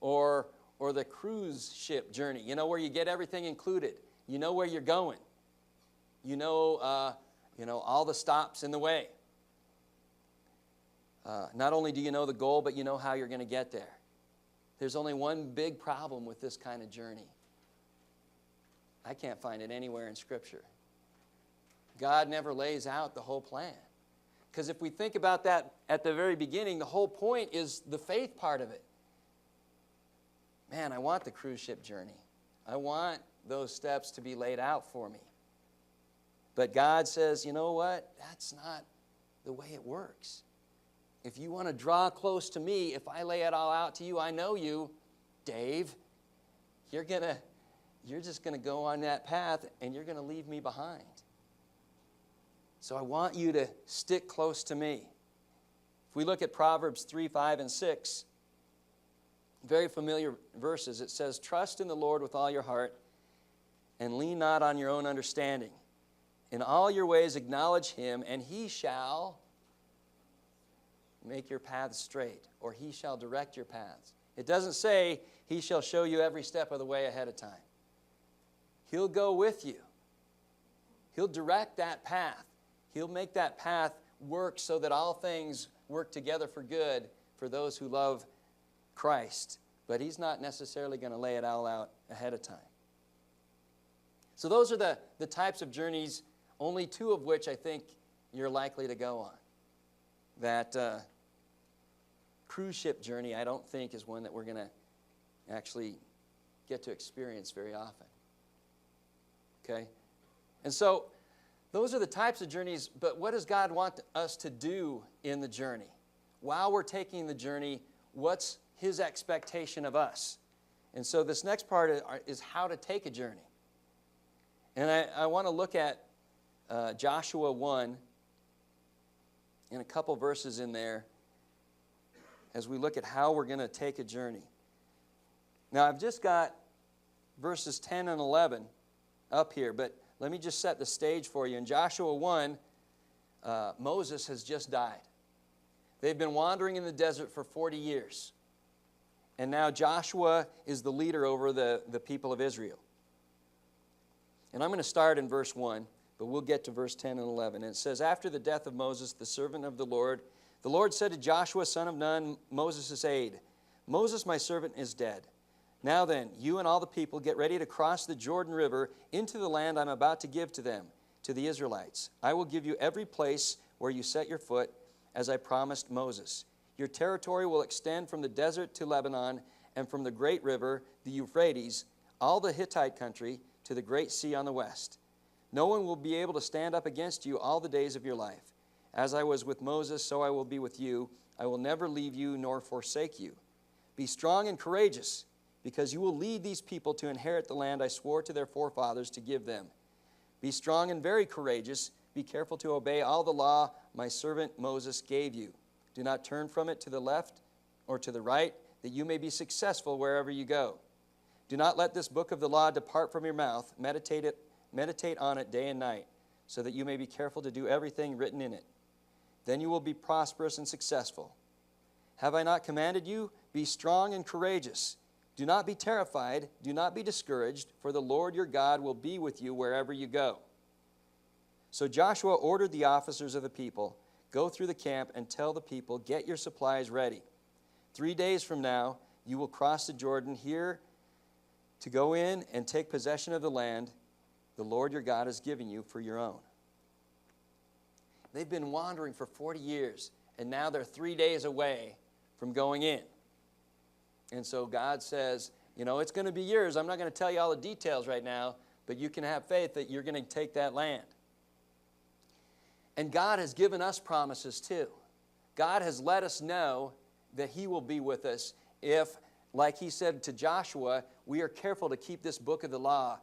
or the cruise ship journey, where you get everything included. You know where you're going. You know all the stops in the way. Not only do you know the goal, but you know how you're going to get there. There's only one big problem with this kind of journey. I can't find it anywhere in Scripture. God never lays out the whole plan. Because if we think about that at the very beginning, the whole point is the faith part of it. Man, I want the cruise ship journey. I want those steps to be laid out for me. But God says, you know what? That's not the way it works. If you want to draw close to me, if I lay it all out to you, I know you, Dave, you're just going to go on that path and you're going to leave me behind. So I want you to stick close to me. If we look at Proverbs 3, 5, and 6, very familiar verses, it says, trust in the Lord with all your heart and lean not on your own understanding. In all your ways acknowledge him, and he shall make your paths straight, or he shall direct your paths. It doesn't say he shall show you every step of the way ahead of time. He'll go with you. He'll direct that path. He'll make that path work so that all things work together for good for those who love Christ. But he's not necessarily going to lay it all out ahead of time. So those are the types of journeys, only two of which I think you're likely to go on. That cruise ship journey, I don't think, is one that we're going to actually get to experience very often. Okay? And so those are the types of journeys, but what does God want us to do in the journey? While we're taking the journey, what's his expectation of us? And so this next part is how to take a journey. And I want to look at Joshua 1 and a couple verses in there as we look at how we're going to take a journey. Now, I've just got verses 10 and 11 up here, but let me just set the stage for you. In Joshua 1, Moses has just died. They've been wandering in the desert for 40 years. And now Joshua is the leader over the people of Israel. And I'm going to start in verse 1, but we'll get to verse 10 and 11. And it says, after the death of Moses, the servant of the Lord said to Joshua, son of Nun, Moses' aide, Moses, my servant, is dead. Now then, you and all the people get ready to cross the Jordan River into the land I'm about to give to them, to the Israelites. I will give you every place where you set your foot, as I promised Moses. Your territory will extend from the desert to Lebanon, and from the great river, the Euphrates, all the Hittite country, to the great sea on the west. No one will be able to stand up against you all the days of your life. As I was with Moses, so I will be with you. I will never leave you nor forsake you. Be strong and courageous, because you will lead these people to inherit the land I swore to their forefathers to give them. Be strong and very courageous. Be careful to obey all the law my servant Moses gave you. Do not turn from it to the left or to the right, that you may be successful wherever you go. Do not let this book of the law depart from your mouth. Meditate on it day and night, so that you may be careful to do everything written in it. Then you will be prosperous and successful. Have I not commanded you? Be strong and courageous. Do not be terrified. Do not be discouraged, for the Lord your God will be with you wherever you go. So Joshua ordered the officers of the people, go through the camp and tell the people, get your supplies ready. 3 days from now, you will cross the Jordan here to go in and take possession of the land the Lord your God is giving you for your own. They've been wandering for 40 years, and now they're 3 days away from going in. And so God says, it's going to be yours. I'm not going to tell you all the details right now, but you can have faith that you're going to take that land. And God has given us promises too. God has let us know that he will be with us if, like he said to Joshua, we are careful to keep this book of the law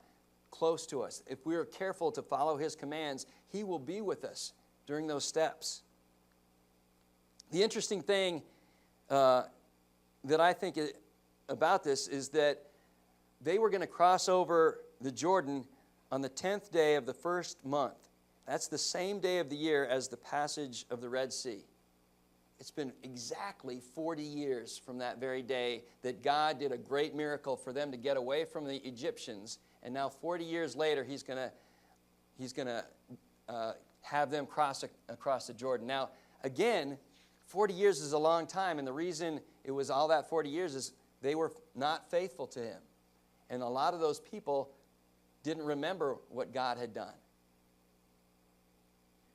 close to us. If we are careful to follow his commands, he will be with us during those steps. The interesting thing that I think about this is that they were going to cross over the Jordan on the 10th day of the first month. That's the same day of the year as the passage of the Red Sea. It's been exactly 40 years from that very day that God did a great miracle for them to get away from the Egyptians. And now 40 years later, he's going to have them cross across the Jordan. Now, again, 40 years is a long time, and the reason it was all that 40 years is they were not faithful to him. And a lot of those people didn't remember what God had done.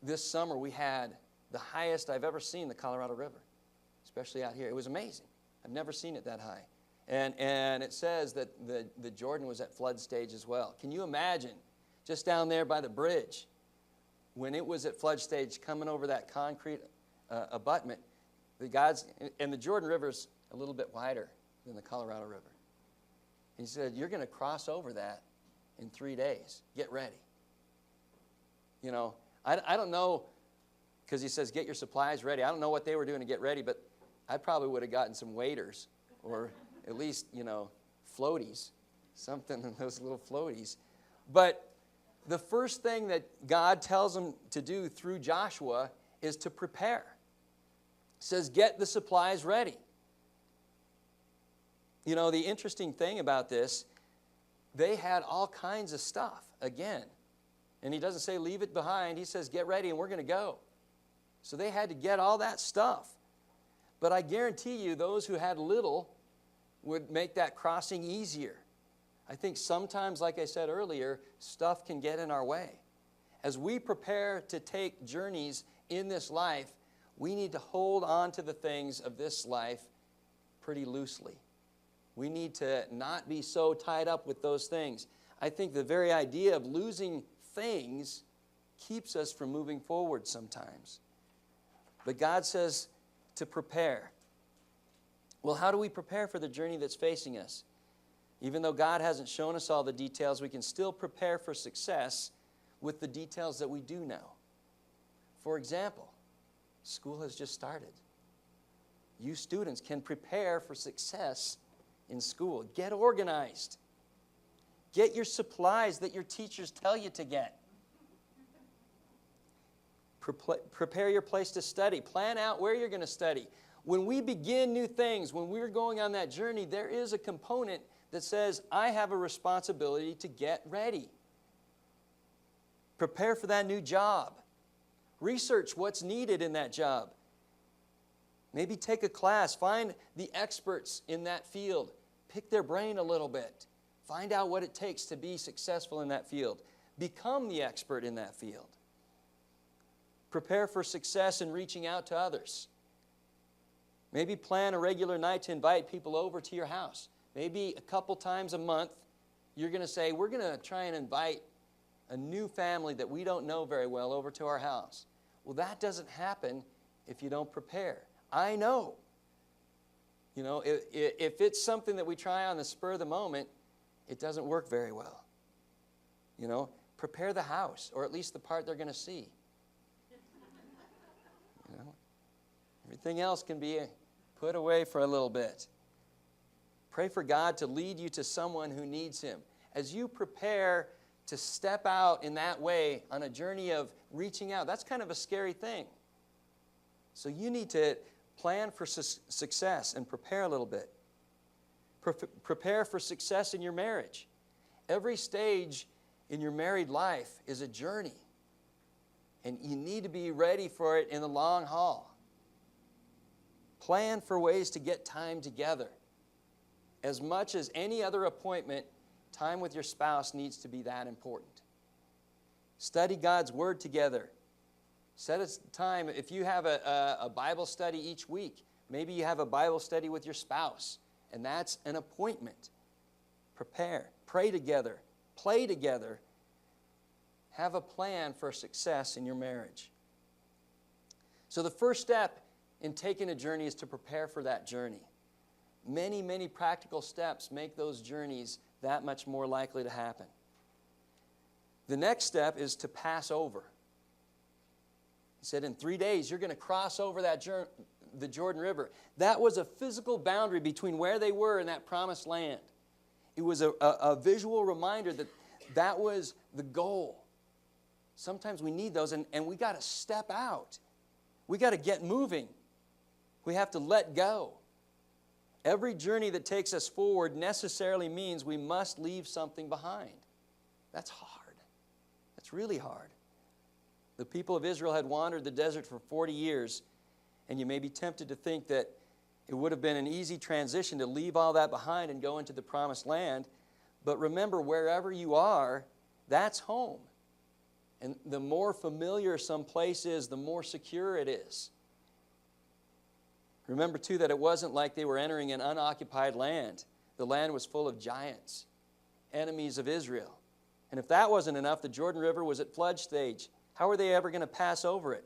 This summer we had the highest I've ever seen the Colorado River, especially out here. It was amazing. I've never seen it that high. And it says that the Jordan was at flood stage as well. Can you imagine just down there by the bridge when it was at flood stage coming over that concrete abutment? And the Jordan River's a little bit wider than the Colorado River. He said, you're going to cross over that in 3 days. Get ready. You know, I don't know, because he says, get your supplies ready. I don't know what they were doing to get ready, but I probably would have gotten some waders or at least, floaties, something in those little floaties. But the first thing that God tells them to do through Joshua is to prepare. It says, get the supplies ready. You know, the interesting thing about this, they had all kinds of stuff, again. And he doesn't say leave it behind. He says get ready and we're going to go. So they had to get all that stuff. But I guarantee you those who had little would make that crossing easier. I think sometimes, like I said earlier, stuff can get in our way. As we prepare to take journeys in this life, we need to hold on to the things of this life pretty loosely. We need to not be so tied up with those things. I think the very idea of losing things keeps us from moving forward sometimes. But God says to prepare. Well, how do we prepare for the journey that's facing us? Even though God hasn't shown us all the details, we can still prepare for success with the details that we do know. For example, school has just started. You students can prepare for success in school. Get organized. Get your supplies that your teachers tell you to get. Prepare your place to study. Plan out where you're going to study. When we begin new things, when we're going on that journey, there is a component that says, I have a responsibility to get ready. Prepare for that new job. Research what's needed in that job. Maybe take a class. Find the experts in that field. Pick their brain a little bit. Find out what it takes to be successful in that field. Become the expert in that field. Prepare for success in reaching out to others. Maybe plan a regular night to invite people over to your house. Maybe a couple times a month, you're going to say, we're going to try and invite a new family that we don't know very well over to our house. Well, that doesn't happen if you don't prepare. I know. You know, if it's something that we try on the spur of the moment, it doesn't work very well. You know, prepare the house, or at least the part they're going to see. You know, everything else can be put away for a little bit. Pray for God to lead you to someone who needs Him. As you prepare to step out in that way on a journey of reaching out, that's kind of a scary thing. So you need to plan for success and prepare a little bit. Prepare for success in your marriage. Every stage in your married life is a journey. And you need to be ready for it in the long haul. Plan for ways to get time together. As much as any other appointment, time with your spouse needs to be that important. Study God's Word together. Set a time. If you have a Bible study each week, maybe you have a Bible study with your spouse, and that's an appointment. Prepare. Pray together. Play together. Have a plan for success in your marriage. So the first step in taking a journey is to prepare for that journey. Many, many practical steps make those journeys that much more likely to happen. The next step is to pass over. He said in 3 days you're going to cross over the Jordan River. That was a physical boundary between where they were and that promised land. It was a visual reminder that that was the goal. Sometimes we need those, and we got to step out. We got to get moving. We have to let go. Every journey that takes us forward necessarily means we must leave something behind. That's hard. That's really hard. The people of Israel had wandered the desert for 40 years, and you may be tempted to think that it would have been an easy transition to leave all that behind and go into the promised land. But remember, wherever you are, that's home. And the more familiar some place is, the more secure it is. Remember, too, that it wasn't like they were entering an unoccupied land. The land was full of giants, enemies of Israel. And if that wasn't enough, the Jordan River was at flood stage. How were they ever going to pass over it?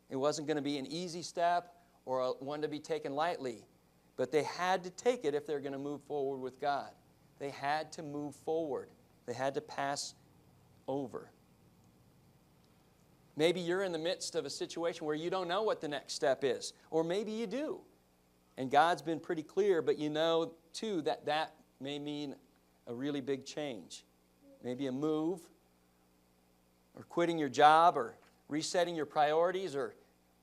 It wasn't going to be an easy step or one to be taken lightly. But they had to take it if they're going to move forward with God. They had to move forward. They had to pass over. Maybe you're in the midst of a situation where you don't know what the next step is. Or maybe you do. And God's been pretty clear, but you know, too, that that may mean a really big change. Maybe a move, or quitting your job, or resetting your priorities, or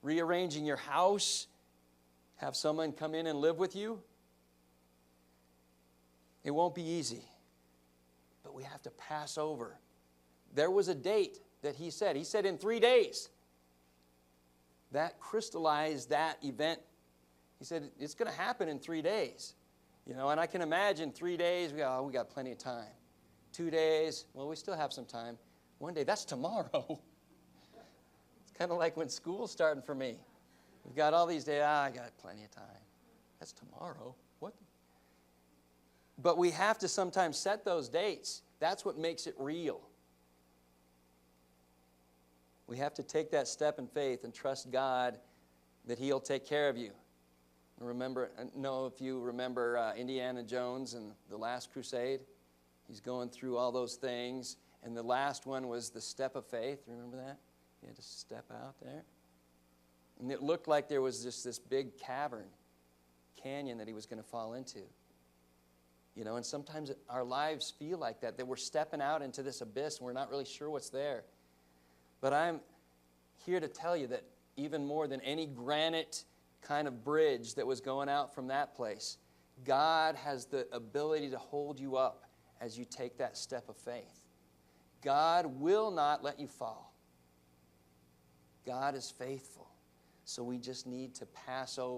rearranging your house. Have someone come in and live with you. It won't be easy, but we have to pass over. There was a date that he said in 3 days. That crystallized that event. He said, it's going to happen in 3 days. You know, and I can imagine 3 days, we got plenty of time. 2 days, well, we still have some time. 1 day, that's tomorrow. It's kind of like when school's starting for me. We've got all these days, I got plenty of time. That's tomorrow. What? But we have to sometimes set those dates. That's what makes it real. We have to take that step in faith and trust God that He'll take care of you. I know if you remember Indiana Jones and the Last Crusade. He's going through all those things. And the last one was the step of faith. Remember that? He had to step out there. And it looked like there was just this big canyon that he was going to fall into. You know, and sometimes our lives feel like that we're stepping out into this abyss and we're not really sure what's there. But I'm here to tell you that even more than any granite kind of bridge that was going out from that place, God has the ability to hold you up as you take that step of faith. God will not let you fall. God is faithful. So we just need to pass over.